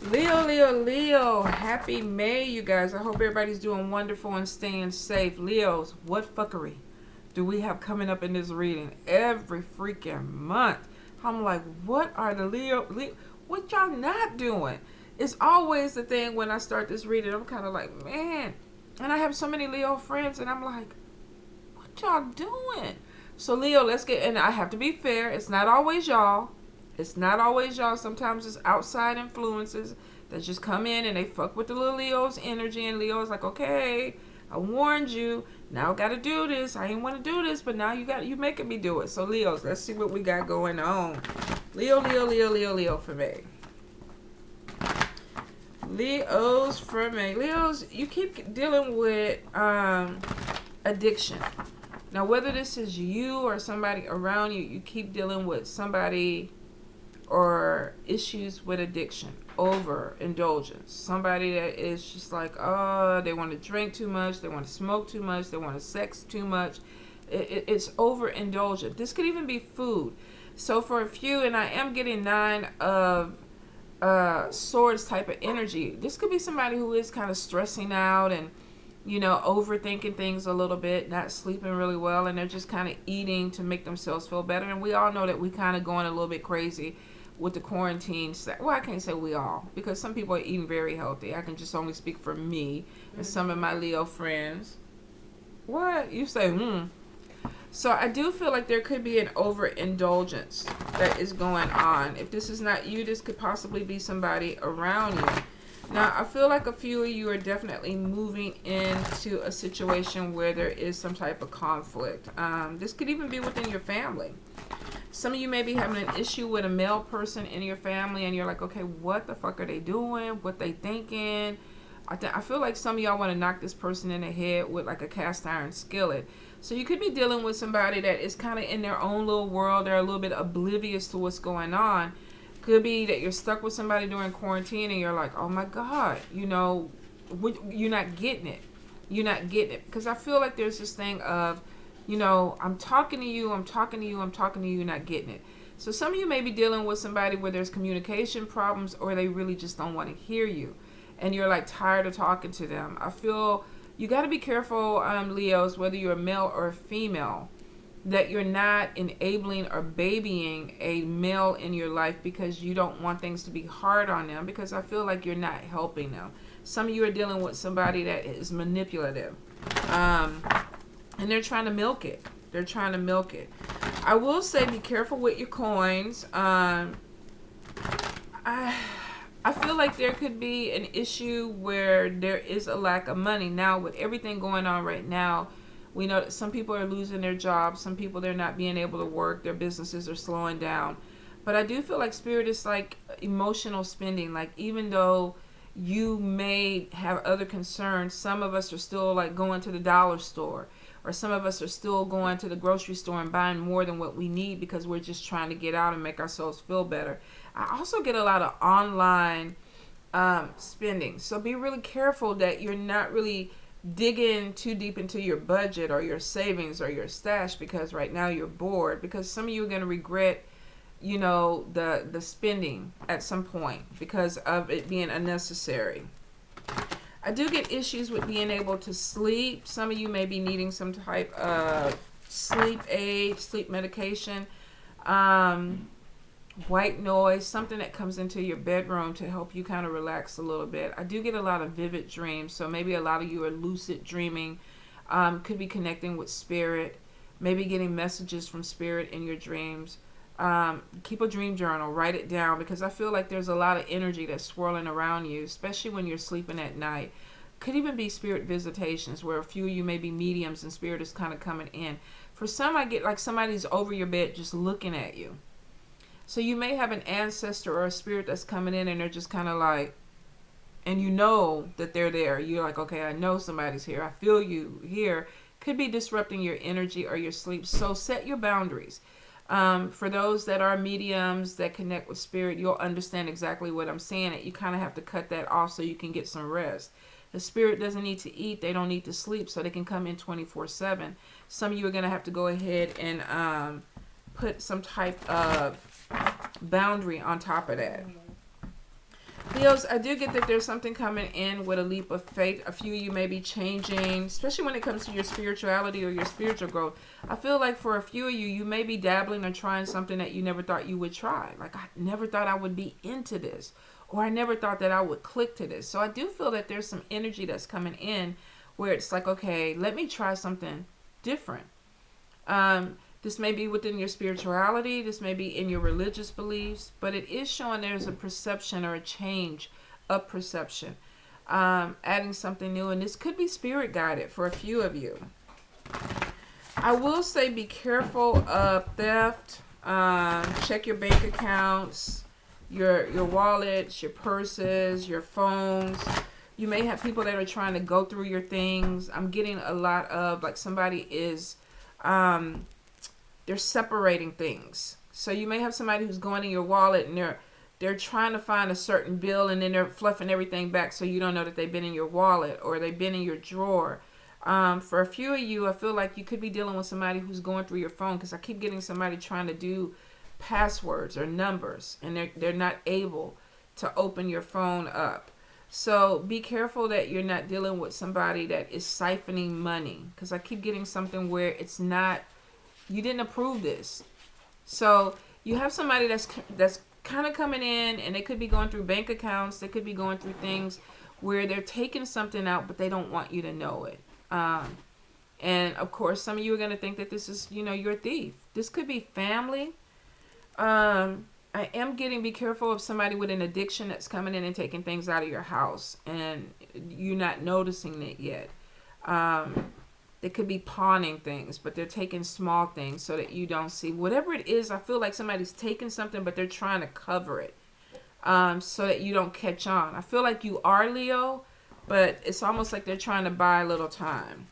Leo, Leo, Leo. Happy May, you guys. I hope everybody's doing wonderful and staying safe. Leos, what fuckery do we have coming up in this reading every freaking month? I'm like, what are the Leo what y'all not doing? It's always the thing when I start this reading. I'm kind of like, man. And I have so many Leo friends, and I'm like, what y'all doing? So, Leo, let's get, and I have to be fair. It's not always y'all. It's not always y'all. Sometimes it's outside influences that just come in and they fuck with the little Leo's energy. And Leo's like, okay, I warned you. Now I got to do this. I didn't want to do this, but now you making me do it. So Leos, let's see what we got going on. Leo, Leo, Leo, Leo, Leo for me. Leos for me. Leos, you keep dealing with addiction. Now, whether this is you or somebody around you, you keep dealing with somebody or issues with addiction, overindulgence. Somebody that is just like, oh, they want to drink too much, they want to smoke too much, they want to sex too much. It's overindulgent. This could even be food. So for a few, and I am getting 9 of swords type of energy. This could be somebody who is kind of stressing out and overthinking things a little bit, not sleeping really well, and they're just kind of eating to make themselves feel better. And we all know that we kind of going a little bit crazy with the quarantine. Well, I can't say we all, because some people are eating very healthy. I can just only speak for me and some of my Leo friends. What? You say, So I do feel like there could be an overindulgence that is going on. If this is not you, this could possibly be somebody around you. Now, I feel like a few of you are definitely moving into a situation where there is some type of conflict. This could even be within your family. Some of you may be having an issue with a male person in your family, and you're like, okay, what the fuck are they doing? What they thinking? I feel like some of y'all want to knock this person in the head with like a cast iron skillet. So you could be dealing with somebody that is kind of in their own little world. They're a little bit oblivious to what's going on. Could be that you're stuck with somebody during quarantine and you're like, oh my God, you're not getting it. You're not getting it. Because I feel like there's this thing of, I'm talking to you, you're not getting it. So some of you may be dealing with somebody where there's communication problems, or they really just don't want to hear you. And you're like tired of talking to them. I feel you got to be careful, Leos, whether you're a male or a female, that you're not enabling or babying a male in your life because you don't want things to be hard on them, because I feel like you're not helping them. Some of you are dealing with somebody that is manipulative. And they're trying to milk it. I will say be careful with your coins. I feel like there could be an issue where there is a lack of money. Now, with everything going on right now, we know that some people are losing their jobs. Some people, they're not being able to work. Their businesses are slowing down. But I do feel like Spirit is like emotional spending. Like, even though you may have other concerns, some of us are still like going to the dollar store. Or some of us are still going to the grocery store and buying more than what we need because we're just trying to get out and make ourselves feel better. I also get a lot of online spending. So be really careful that you're not really digging too deep into your budget or your savings or your stash, because right now you're bored. Because some of you are going to regret, the spending at some point because of it being unnecessary. I do get issues with being able to sleep. Some of you may be needing some type of sleep aid, sleep medication, white noise, something that comes into your bedroom to help you kind of relax a little bit. I do get a lot of vivid dreams, so maybe a lot of you are lucid dreaming. Could be connecting with Spirit, maybe getting messages from Spirit in your dreams. Keep a dream journal, write it down, because I feel like there's a lot of energy that's swirling around you, especially when you're sleeping at night. Could even be spirit visitations, where a few of you may be mediums and Spirit is kind of coming in. For some, I get like somebody's over your bed just looking at you. So you may have an ancestor or a spirit that's coming in and they're just kind of like, and you know that they're there. You're like, okay, I know somebody's here. I feel you here. Could be disrupting your energy or your sleep. So set your boundaries. For those that are mediums that connect with Spirit, you'll understand exactly what I'm saying. You kind of have to cut that off so you can get some rest. The Spirit doesn't need to eat. They don't need to sleep, so they can come in 24/7. Some of you are going to have to go ahead and put some type of boundary on top of that. Leos, I do get that there's something coming in with a leap of faith. A few of you may be changing, especially when it comes to your spirituality or your spiritual growth. I feel like for a few of you, you may be dabbling or trying something that you never thought you would try. Like, I never thought I would be into this, or I never thought that I would click to this. So I do feel that there's some energy that's coming in where it's like, okay, let me try something different. This may be within your spirituality. This may be in your religious beliefs, but it is showing there's a perception or a change of perception, adding something new. And this could be spirit guided for a few of you. I will say be careful of theft. Check your bank accounts, your wallets, your purses, your phones. You may have people that are trying to go through your things. I'm getting a lot of like somebody is... they're separating things. So you may have somebody who's going in your wallet and they're trying to find a certain bill, and then they're fluffing everything back so you don't know that they've been in your wallet or they've been in your drawer. For a few of you, I feel like you could be dealing with somebody who's going through your phone, because I keep getting somebody trying to do passwords or numbers, and they're not able to open your phone up. So be careful that you're not dealing with somebody that is siphoning money, because I keep getting something where it's not, you didn't approve this. So you have somebody that's kind of coming in, and they could be going through bank accounts. They could be going through things where they're taking something out, but they don't want you to know it. And of course, some of you are going to think that this is, you're a thief. This could be family. I am getting, be careful of somebody with an addiction that's coming in and taking things out of your house, and you're not noticing it yet. They could be pawning things, but they're taking small things so that you don't see. Whatever it is, I feel like somebody's taking something, but they're trying to cover it so that you don't catch on. I feel like you are Leo, but it's almost like they're trying to buy a little time.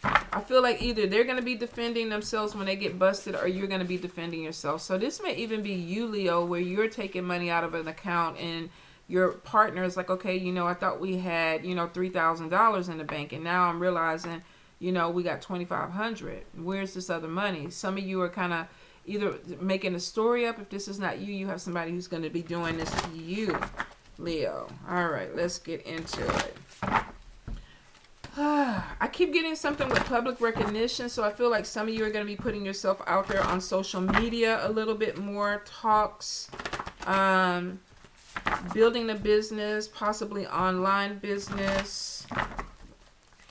I feel like either they're going to be defending themselves when they get busted, or you're going to be defending yourself. So this may even be you, Leo, where you're taking money out of an account and your partner is like, okay, I thought we had, $3,000 in the bank, and now I'm realizing, we got $2,500. Where's this other money? Some of you are kind of either making a story up. If this is not you, you have somebody who's going to be doing this to you, Leo. All right, let's get into it. I keep getting something with public recognition, so I feel like some of you are going to be putting yourself out there on social media a little bit more, talks, building a business, possibly online business.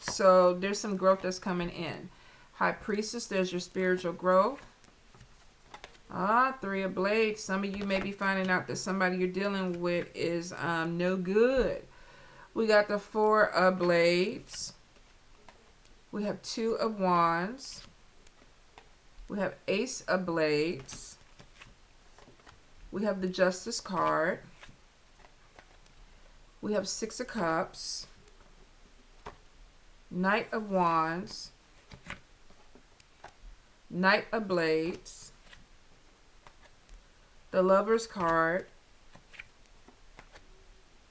So there's some growth that's coming in. High Priestess, there's your spiritual growth. Three of Blades. Some of you may be finding out that somebody you're dealing with is no good. We got the Four of Blades. We have Two of Wands. We have Ace of Blades. We have the Justice card. We have Six of Cups. Knight of Wands. Knight of Blades. The Lover's card.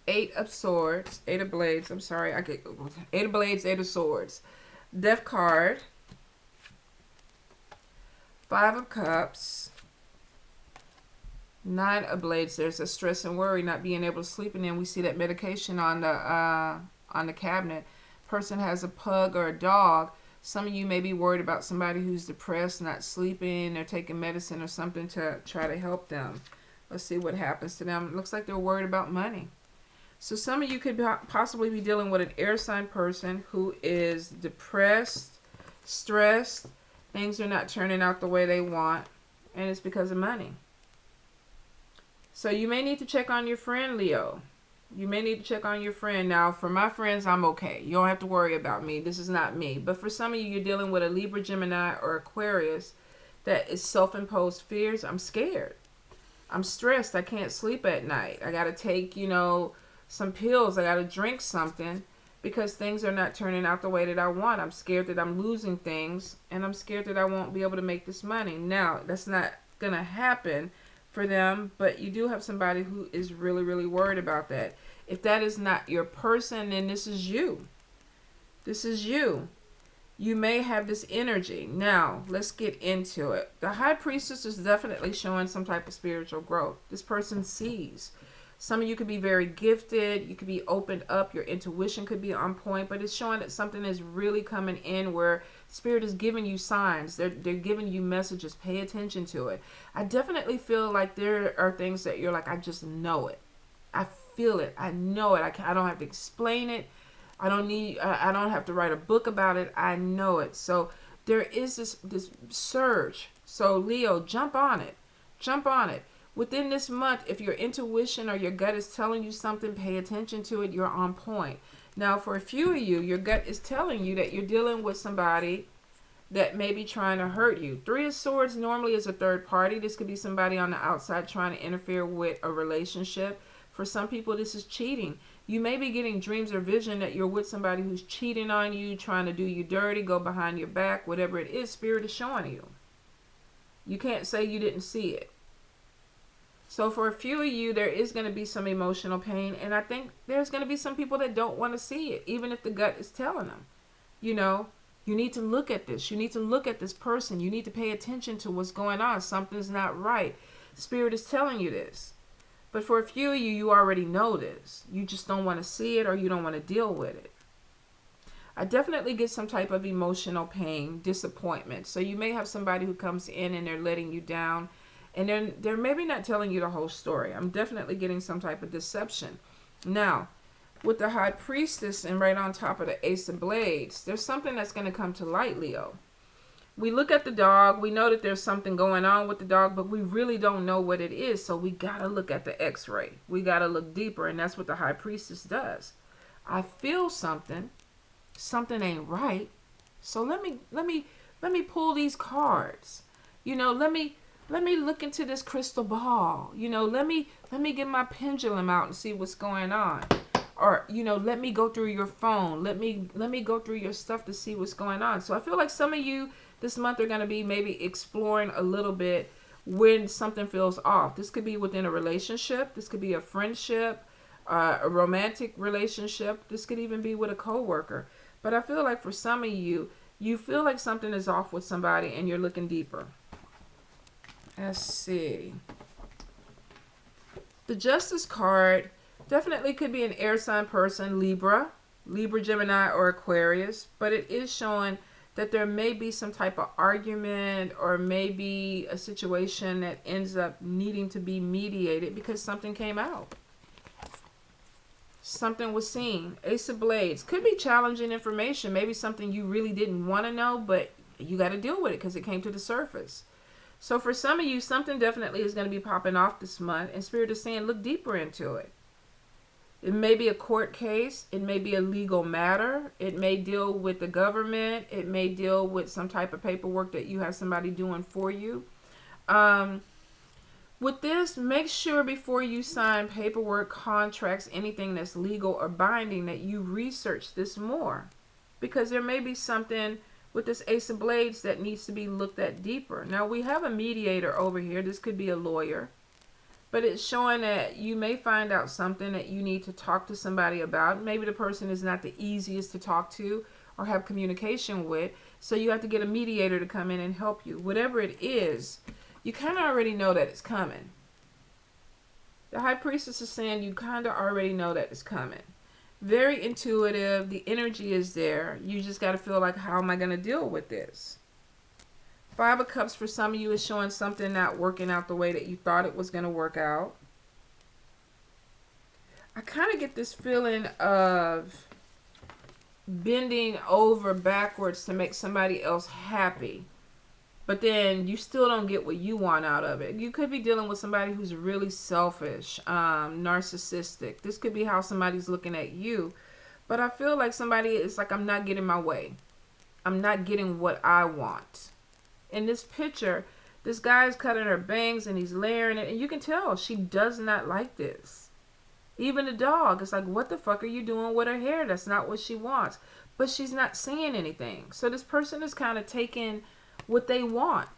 Eight of Swords. Eight of Blades. I'm sorry. Eight of Blades, Eight of Swords. Death card. Five of Cups. Nine of Blades. There's a stress and worry, not being able to sleep, and then we see that medication on the cabinet. Person has a pug or a dog. Some of you may be worried about somebody who's depressed, not sleeping, or taking medicine or something to try to help them. Let's see what happens to them. It looks like they're worried about money. So some of you could possibly be dealing with an air sign person who is depressed, stressed. Things are not turning out the way they want, and it's because of money. So you may need to check on your friend, Leo. You may need to check on your friend. Now, for my friends, I'm okay. You don't have to worry about me. This is not me. But for some of you, you're dealing with a Libra, Gemini, or Aquarius that is self-imposed fears. I'm scared. I'm stressed. I can't sleep at night. I got to take, some pills. I got to drink something because things are not turning out the way that I want. I'm scared that I'm losing things, and I'm scared that I won't be able to make this money. Now, that's not going to happen for them, but you do have somebody who is really, really worried about that. If that is not your person, then this is you. This is you. You may have this energy. Now, let's get into it. The High Priestess is definitely showing some type of spiritual growth. This person sees. Some of you could be very gifted. You could be opened up. Your intuition could be on point, but it's showing that something is really coming in where Spirit is giving you signs. They're giving you messages. Pay attention to it. I definitely feel like there are things that you're like, I just know it. I feel it. I know it. I don't have to explain it. I don't have to write a book about it. I know it. So there is this surge. So Leo, jump on it. Jump on it. Within this month, if your intuition or your gut is telling you something, pay attention to it. You're on point. Now, for a few of you, your gut is telling you that you're dealing with somebody that may be trying to hurt you. Three of Swords normally is a third party. This could be somebody on the outside trying to interfere with a relationship. For some people, this is cheating. You may be getting dreams or vision that you're with somebody who's cheating on you, trying to do you dirty, go behind your back, whatever it is, Spirit is showing you. You can't say you didn't see it. So for a few of you, there is going to be some emotional pain. And I think there's going to be some people that don't want to see it, even if the gut is telling them. You know, you need to look at this. You need to look at this person. You need to pay attention to what's going on. Something's not right. Spirit is telling you this. But for a few of you, you already know this. You just don't want to see it, or you don't want to deal with it. I definitely get some type of emotional pain, disappointment. So you may have somebody who comes in and they're letting you down. And they're maybe not telling you the whole story. I'm definitely getting some type of deception. Now, with the High Priestess and right on top of the Ace of Blades, there's something that's going to come to light, Leo. We look at the dog. We know that there's something going on with the dog, but we really don't know what it is. So we got to look at the X-ray. We got to look deeper, and that's what the High Priestess does. I feel something. Something ain't right. So let me pull these cards. You know, let me look into this crystal ball. You know, let me get my pendulum out and see what's going on. Or, you know, let me go through your phone. Let me go through your stuff to see what's going on. So I feel like some of you this month are going to be maybe exploring a little bit when something feels off. This could be within a relationship. This could be a friendship, a romantic relationship. This could even be with a coworker. But I feel like for some of you, you feel like something is off with somebody and you're looking deeper. Let's see. The Justice card definitely could be an air sign person, Libra, Gemini, or Aquarius. But it is showing that there may be some type of argument or maybe a situation that ends up needing to be mediated because something came out. Something was seen. Ace of Blades. Could be challenging information. Maybe something you really didn't want to know, but you got to deal with it because it came to the surface. So for some of you, something definitely is going to be popping off this month. And Spirit is saying, look deeper into it. It may be a court case. It may be a legal matter. It may deal with the government. It may deal with some type of paperwork that you have somebody doing for you. With this, make sure before you sign paperwork, contracts, anything that's legal or binding, that you research this more. Because there may be something with this Ace of Blades that needs to be looked at deeper. Now, we have a mediator over here. This could be a lawyer. But it's showing that you may find out something that you need to talk to somebody about. Maybe the person is not the easiest to talk to or have communication with. So you have to get a mediator to come in and help you. Whatever it is, you kind of already know that it's coming. The High Priestess is saying you kind of already know that it's coming. Very intuitive. The energy is there. You just got to feel like, how am I going to deal with this? Five of Cups for some of you is showing something not working out the way that you thought it was going to work out. I kind of get this feeling of bending over backwards to make somebody else happy. But then you still don't get what you want out of it. You could be dealing with somebody who's really selfish, narcissistic. This could be how somebody's looking at you. But I feel like somebody is like, I'm not getting my way. I'm not getting what I want. In this picture, this guy's cutting her bangs and he's layering it. And you can tell she does not like this. Even the dog, it's like, what the fuck are you doing with her hair? That's not what she wants. But she's not saying anything. So this person is kind of taking what they want.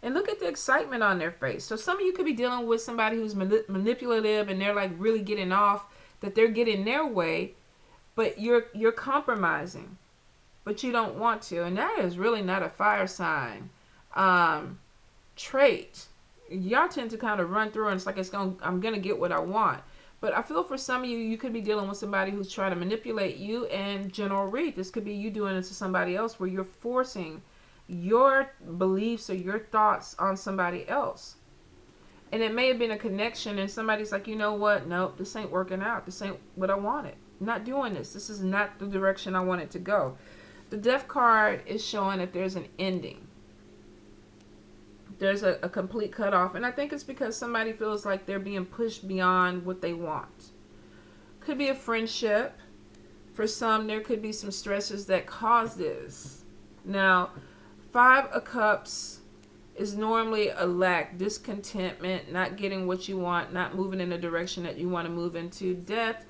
And look at the excitement on their face. So some of you could be dealing with somebody who's manipulative and they're like really getting off, that they're getting their way, but you're compromising, but you don't want to. And that is really not a fire sign trait. Y'all tend to kind of run through and it's like, I'm going to get what I want. But I feel for some of you, you could be dealing with somebody who's trying to manipulate you. And general read, this could be you doing it to somebody else, where you're forcing your beliefs or your thoughts on somebody else. And it may have been a connection, and somebody's like, you know what? Nope, this ain't working out. This ain't what I wanted. I'm not doing this. This is not the direction I want it to go. The Death card is showing that there's an ending. There's a complete cutoff. And I think it's because somebody feels like they're being pushed beyond what they want. Could be a friendship. For some, there could be some stresses that cause this. Now, 5 of Cups is normally a lack, discontentment, not getting what you want, not moving in the direction that you want to move into. Death,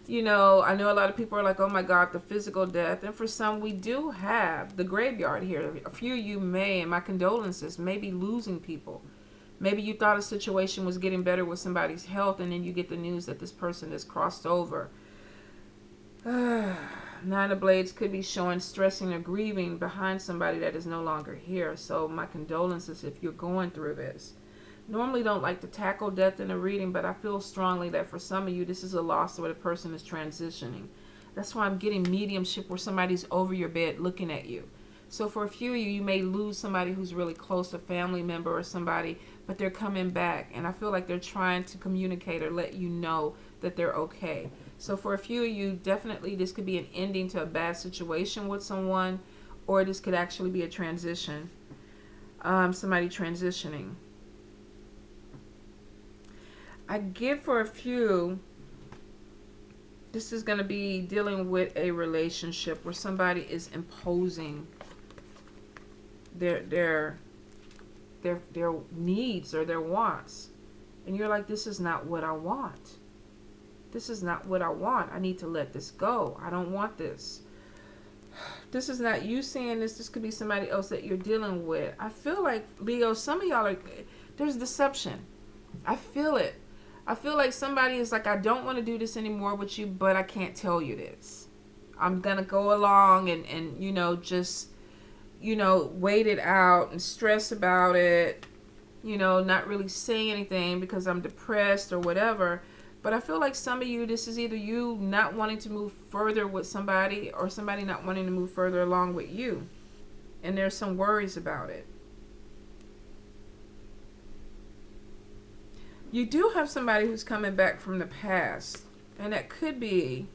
I know a lot of people are like, oh my God, the physical death. And for some, we do have the graveyard here. A few of you may, and my condolences, may be losing people. Maybe you thought a situation was getting better with somebody's health, and then you get the news that this person has crossed over. 9 of Blades could be showing stressing or grieving behind somebody that is no longer here. So my condolences if you're going through this. Normally don't like to tackle death in a reading, but I feel strongly that for some of you, this is a loss where the person is transitioning. That's why I'm getting mediumship where somebody's over your bed looking at you. So for a few of you, you may lose somebody who's really close, a family member or somebody, but they're coming back. And I feel like they're trying to communicate or let you know that they're okay. So for a few of you, definitely this could be an ending to a bad situation with someone, or this could actually be a transition. Somebody transitioning. I get for a few, this is going to be dealing with a relationship where somebody is imposing their needs or their wants. And you're like, this is not what I want. This is not what I want. I need to let this go. I don't want this. This is not you saying this. This could be somebody else that you're dealing with. I feel like, Leo, some of y'all there's deception. I feel it. I feel like somebody is like, I don't want to do this anymore with you, but I can't tell you this. I'm going to go along and just, wait it out and stress about it, not really saying anything because I'm depressed or whatever. But I feel like some of you, this is either you not wanting to move further with somebody or somebody not wanting to move further along with you. And there's some worries about it. You do have somebody who's coming back from the past. And that could be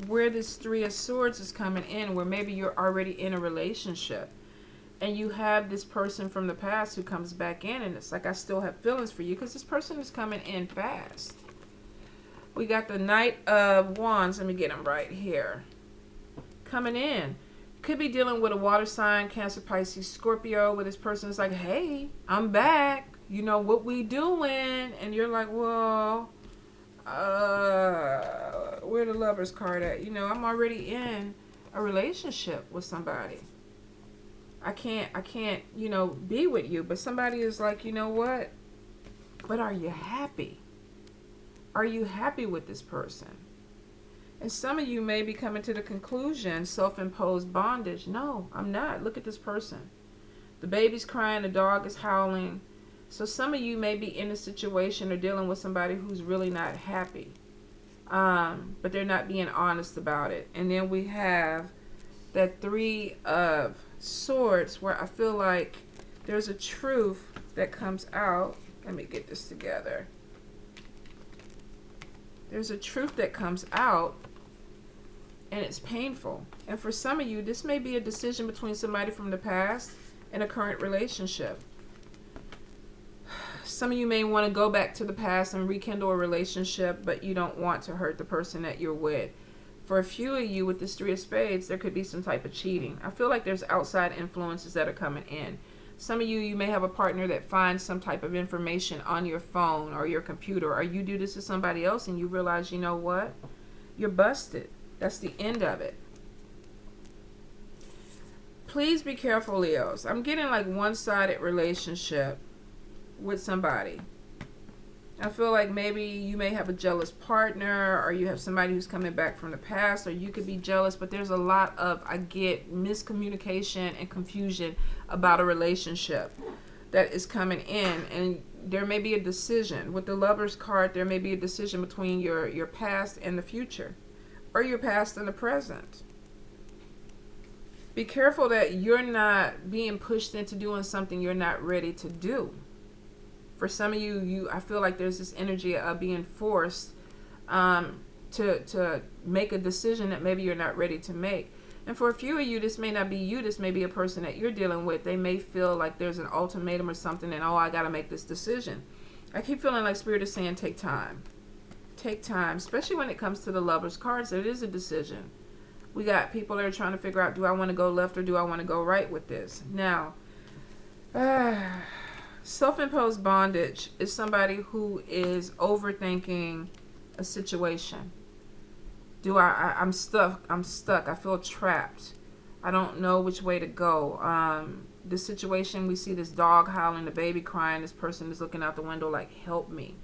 where this 3 of Swords is coming in, where maybe you're already in a relationship. And you have this person from the past who comes back in. And it's like, I still have feelings for you because this person is coming in fast. We got the Knight of Wands. Let me get them right here. Coming in. Could be dealing with a water sign, Cancer, Pisces, Scorpio, where this person is like, hey, I'm back. You know what we doing? And you're like, well, where the Lover's card at? I'm already in a relationship with somebody. I can't, be with you. But somebody is like, you know what? But are you happy? Are you happy with this person? And some of you may be coming to the conclusion, self-imposed bondage. No, I'm not. Look at this person. The baby's crying, the dog is howling. So some of you may be in a situation or dealing with somebody who's really not happy. But they're not being honest about it. And then we have that 3 of Swords where I feel like there's a truth that comes out. Let me get this together. There's a truth that comes out and it's painful. And for some of you, this may be a decision between somebody from the past and a current relationship. Some of you may want to go back to the past and rekindle a relationship, but you don't want to hurt the person that you're with. For a few of you with this 3 of Spades, there could be some type of cheating. I feel like there's outside influences that are coming in. Some of you may have a partner that finds some type of information on your phone or your computer, or you do this to somebody else and you realize, you know what? You're busted. That's the end of it. Please be careful, Leos. I'm getting like one-sided relationship with somebody. I feel like maybe you may have a jealous partner, or you have somebody who's coming back from the past, or you could be jealous, but there's a lot of, I get, miscommunication and confusion about a relationship. that is coming in, and there may be a decision. With the Lover's card, there may be a decision between your past and the future, or your past and the present. Be careful that you're not being pushed into doing something you're not ready to do. For some of you, I feel like there's this energy of being forced to make a decision that maybe you're not ready to make. And for a few of you, this may not be you. This may be a person that you're dealing with. They may feel like there's an ultimatum or something, and I got to make this decision. I keep feeling like Spirit is saying, take time. Take time, especially when it comes to the Lover's cards. It is a decision. We got people that are trying to figure out, do I want to go left or do I want to go right with this? Now, self-imposed bondage is somebody who is overthinking a situation. I'm stuck. I feel trapped. I don't know which way to go. This situation, we see this dog howling, the baby crying. This person is looking out the window like, help me.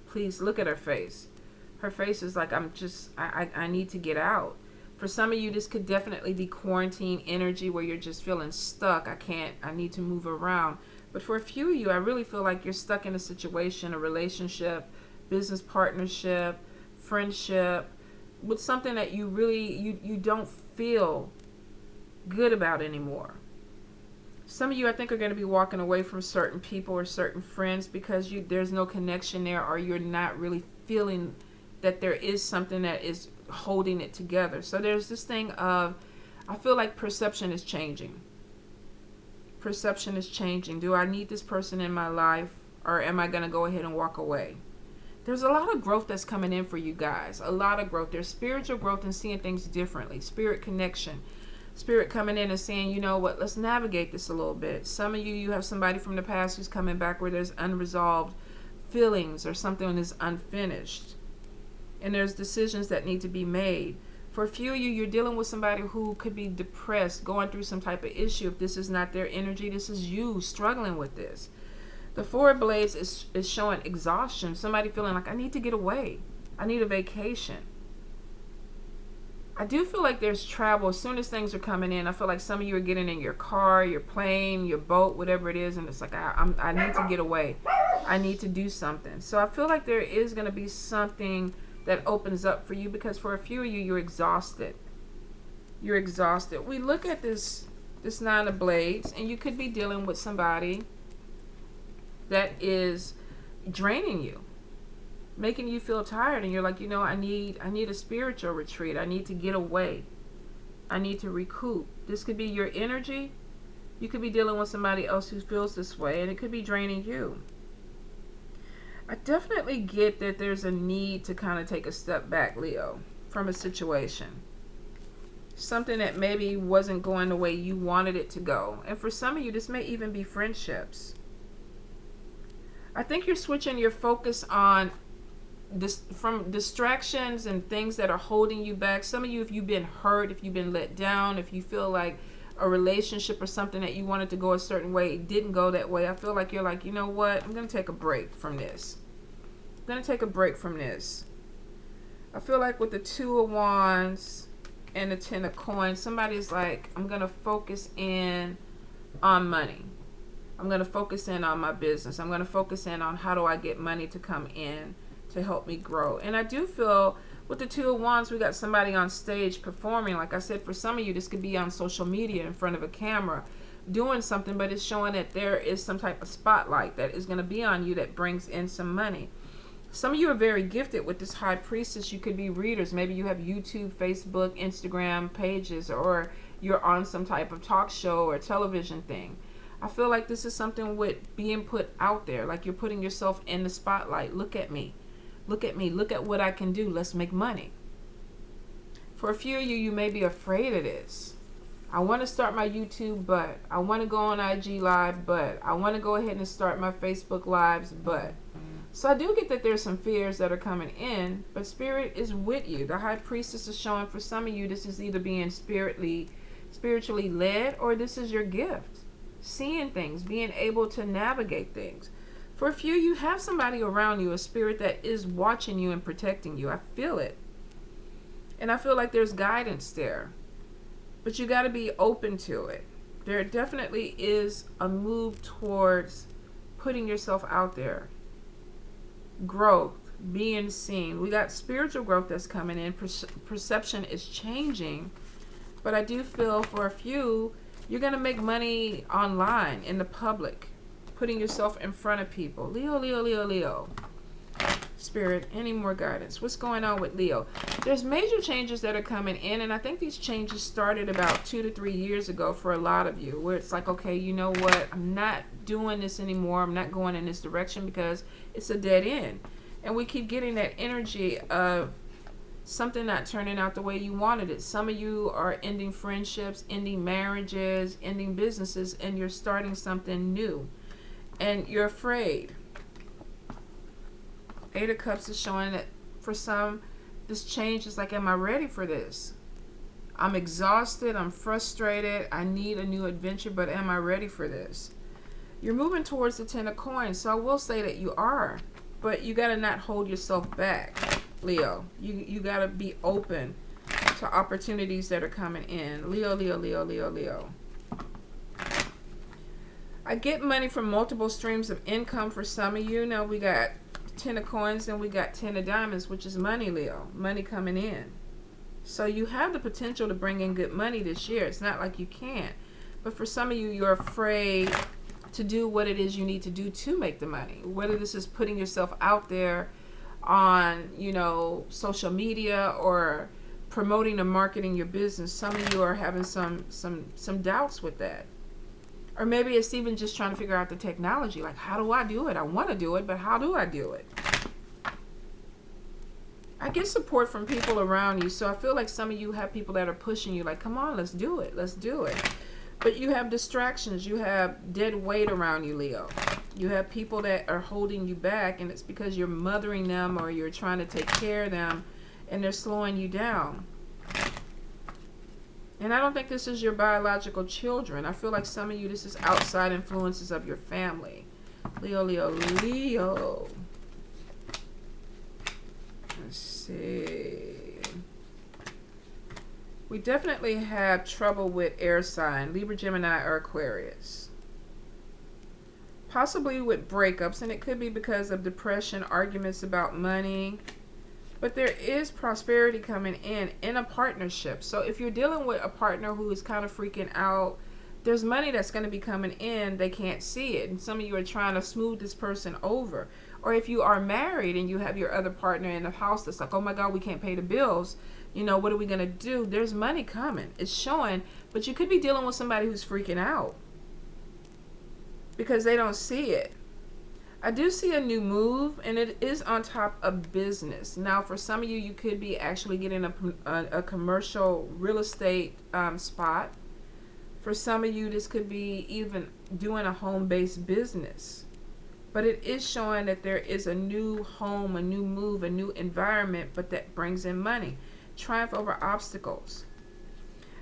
Please look at her face. Her face is like, I need to get out. For some of you, this could definitely be quarantine energy where you're just feeling stuck. I need to move around. But for a few of you, I really feel like you're stuck in a situation, a relationship, business partnership, friendship, with something that you really, you don't feel good about anymore. Some of you, I think, are going to be walking away from certain people or certain friends because there's no connection there, or you're not really feeling that there is something that is holding it together. So there's this thing of, I feel like perception is changing. Perception is changing. Do I need this person in my life, or am I going to go ahead and walk away? There's a lot of growth that's coming in for you guys. A lot of growth. There's spiritual growth and seeing things differently. Spirit connection. Spirit coming in and saying, you know what, let's navigate this a little bit. Some of you have somebody from the past who's coming back where there's unresolved feelings or something is unfinished. And there's decisions that need to be made. For a few of you, you're dealing with somebody who could be depressed, going through some type of issue. If this is not their energy, this is you struggling with this. The Four of Blades is showing exhaustion. Somebody feeling like, I need to get away. I need a vacation. I do feel like there's travel. As soon as things are coming in, I feel like some of you are getting in your car, your plane, your boat, whatever it is, and it's like, I need to get away. I need to do something. So I feel like there is going to be something that opens up for you, because for a few of you, you're exhausted. You're exhausted. We look at this Nine of Blades, and you could be dealing with somebody that is draining you, making you feel tired, and you're like, I need a spiritual retreat. I need to get away. I need to recoup. This could be your energy. You could be dealing with somebody else who feels this way, and it could be draining you. I definitely get that there's a need to kind of take a step back, Leo, from a situation. Something that maybe wasn't going the way you wanted it to go. And for some of you, this may even be friendships. I think you're switching your focus on this from distractions and things that are holding you back. Some of you, if you've been hurt, if you've been let down, if you feel like a relationship or something that you wanted to go a certain way, it didn't go that way. I feel like you're like, you know what? I'm going to take a break from this. I'm going to take a break from this. I feel like with the Two of Wands and the Ten of Coins, somebody's like, I'm going to focus in on money. I'm going to focus in on my business. I'm going to focus in on how do I get money to come in to help me grow. And I do feel with the Two of Wands, we got somebody on stage performing. Like I said, for some of you, this could be on social media in front of a camera doing something, but it's showing that there is some type of spotlight that is going to be on you that brings in some money. Some of you are very gifted with this High Priestess. You could be readers. Maybe you have YouTube, Facebook, Instagram pages, or you're on some type of talk show or television thing. I feel like this is something with being put out there, like you're putting yourself in the spotlight. Look at me. Look at me. Look at what I can do. Let's make money. For a few of you, you may be afraid of this. I want to start my YouTube, but I want to go on IG Live, but I want to go ahead and start my Facebook Lives, but. So I do get that there's some fears that are coming in, but Spirit is with you. The High Priestess is showing for some of you, this is either being spiritually led, or this is your gift. Seeing things, being able to navigate things. For a few, you have somebody around you, a spirit that is watching you and protecting you. I feel it. And I feel like there's guidance there. But you got to be open to it. There definitely is a move towards putting yourself out there. Growth, being seen. We got spiritual growth that's coming in. Perception is changing. But I do feel for a few, you're going to make money online, in the public, putting yourself in front of people. Leo, Leo, Leo, Leo. Spirit, any more guidance? What's going on with Leo? There's major changes that are coming in, and I think these changes started about 2 to 3 years ago for a lot of you, where it's like, okay, you know what? I'm not doing this anymore. I'm not going in this direction because it's a dead end. And we keep getting that energy of something not turning out the way you wanted it. Some of you are ending friendships, ending marriages, ending businesses, and you're starting something new. And you're afraid. Eight of Cups is showing that for some, this change is like, am I ready for this? I'm exhausted. I'm frustrated. I need a new adventure, but am I ready for this? You're moving towards the Ten of Coins, so I will say that you are. But you got to not hold yourself back, Leo. You got to be open to opportunities that are coming in. Leo, Leo, Leo, Leo, Leo. I get money from multiple streams of income for some of you. Now we got 10 of Coins and we got 10 of Diamonds, which is money, Leo. Money coming in. So you have the potential to bring in good money this year. It's not like you can't. But for some of you, you're afraid to do what it is you need to do to make the money. Whether this is putting yourself out there on, social media or promoting and marketing your business. Some of you are having some doubts with that. Or maybe it's even just trying to figure out the technology. Like, how do I do it? I want to do it, but how do I do it? I get support from people around you. So I feel like some of you have people that are pushing you. Like, come on, let's do it. Let's do it. But you have distractions. You have dead weight around you, Leo. You have people that are holding you back, and it's because you're mothering them or you're trying to take care of them, and they're slowing you down. And I don't think this is your biological children. I feel like some of you, this is outside influences of your family. Leo, Leo, Leo. Let's see. We definitely have trouble with air sign, Libra, Gemini, or Aquarius. Possibly with breakups, and it could be because of depression, arguments about money. But there is prosperity coming in a partnership. So if you're dealing with a partner who is kind of freaking out, there's money that's going to be coming in. They can't see it. And some of you are trying to smooth this person over. Or if you are married and you have your other partner in the house that's like, oh my God, we can't pay the bills. What are we going to do? There's money coming. It's showing. But you could be dealing with somebody who's freaking out because they don't see it. I do see a new move, and it is on top of business. Now, for some of you, you could be actually getting a commercial real estate spot. For some of you, this could be even doing a home-based business. But it is showing that there is a new home, a new move, a new environment, but that brings in money. Triumph over obstacles.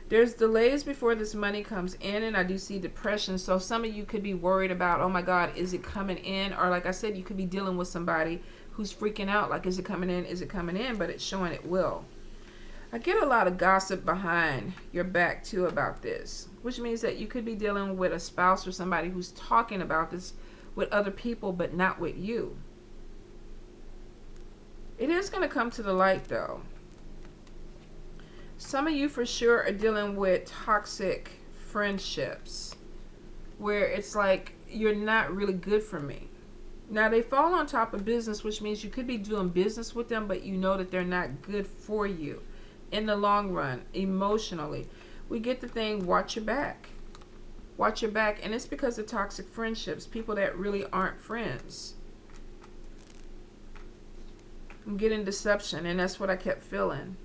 There's delays before this money comes in, and I do see depression. So some of you could be worried about, oh my God, is it coming in? Or like I said, you could be dealing with somebody who's freaking out, like, is it coming in? Is it coming in? But it's showing it will. I get a lot of gossip behind your back too about this, which means that you could be dealing with a spouse or somebody who's talking about this with other people, but not with you. It is going to come to the light though. Some of you for sure are dealing with toxic friendships where it's like, you're not really good for me. Now they fall on top of business, which means you could be doing business with them, but you know that they're not good for you in the long run, emotionally. We get the thing, watch your back. Watch your back. And it's because of toxic friendships, people that really aren't friends. I'm getting deception, and that's what I kept feeling.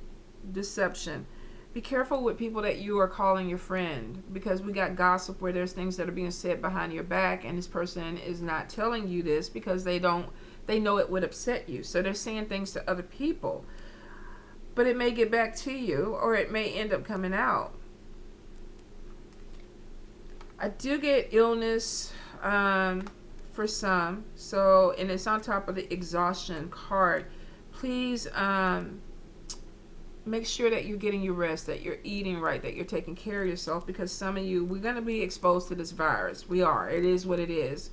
Deception. Be careful with people that you are calling your friend, because we got gossip where there's things that are being said behind your back, and this person is not telling you this because they know it would upset you. So they're saying things to other people, but it may get back to you, or it may end up coming out. I do get illness for some, so, and it's on top of the exhaustion card. Please make sure that you're getting your rest, that you're eating right, that you're taking care of yourself, because some of you, we're going to be exposed to this virus. We are. It is what it is.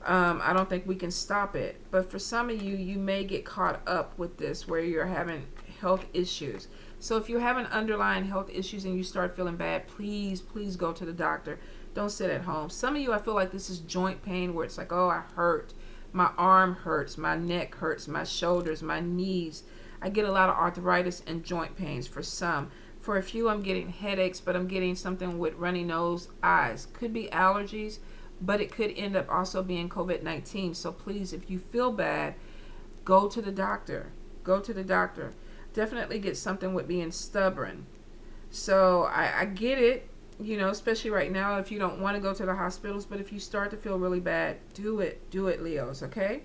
I don't think we can stop it. But for some of you, you may get caught up with this where you're having health issues. So if you're having underlying health issues and you start feeling bad, please go to the doctor. Don't sit at home. Some of you, I feel like this is joint pain where it's like, oh, I hurt. My arm hurts. My neck hurts. My shoulders, my knees. I get a lot of arthritis and joint pains for some. For a few, I'm getting headaches, but I'm getting something with runny nose, eyes. Could be allergies, but it could end up also being COVID-19. So please, if you feel bad, go to the doctor. Go to the doctor. Definitely get something with being stubborn. So I get it, you know, especially right now if you don't want to go to the hospitals. But if you start to feel really bad, do it. Do it, Leos, okay?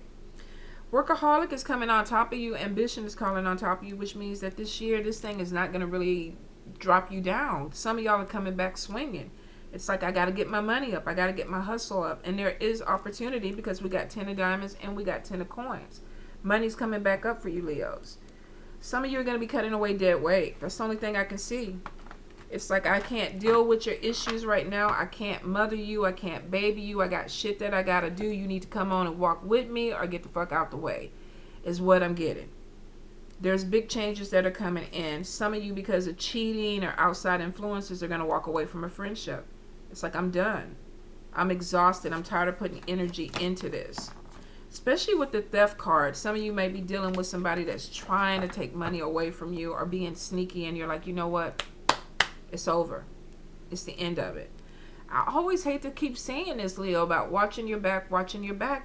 Workaholic is coming on top of you. Ambition is coming on top of you, which means that this year, this thing is not going to really drop you down. Some of y'all are coming back swinging. It's like, I got to get my money up. I got to get my hustle up. And there is opportunity because we got 10 of diamonds and we got 10 of coins. Money's coming back up for you, Leos. Some of you are going to be cutting away dead weight. That's the only thing I can see. It's like, I can't deal with your issues right now. I can't mother you. I can't baby you. I got shit that I got to do. You need to come on and walk with me or get the fuck out the way, is what I'm getting. There's big changes that are coming in. Some of you, because of cheating or outside influences, are going to walk away from a friendship. It's like, I'm done. I'm exhausted. I'm tired of putting energy into this. Especially with the theft card. Some of you may be dealing with somebody that's trying to take money away from you or being sneaky, and you're like, you know what? It's over. It's the end of it. I always hate to keep saying this, Leo, about watching your back,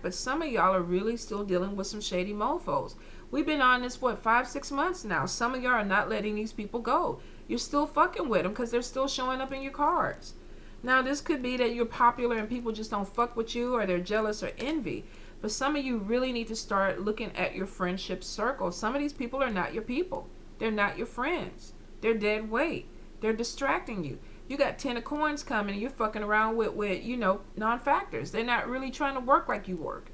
but some of y'all are really still dealing with some shady mofos. We've been on this, 5-6 months now. Some of y'all are not letting these people go. You're still fucking with them because they're still showing up in your cards. Now, this could be that you're popular and people just don't fuck with you, or they're jealous or envy. But some of you really need to start looking at your friendship circle. Some of these people are not your people. They're not your friends. They're dead weight. They're distracting you. You got 10 of coins coming and you're fucking around with you know, non-factors. They're not really trying to work like you work.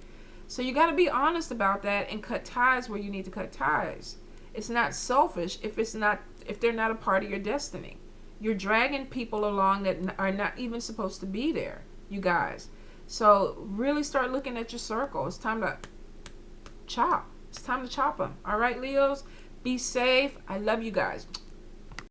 So you got to be honest about that and cut ties where you need to cut ties. It's not selfish if they're not a part of your destiny. You're dragging people along that are not even supposed to be there, you guys. So really start looking at your circle. It's time to chop. It's time to chop them. All right, Leos? Be safe. I love you guys.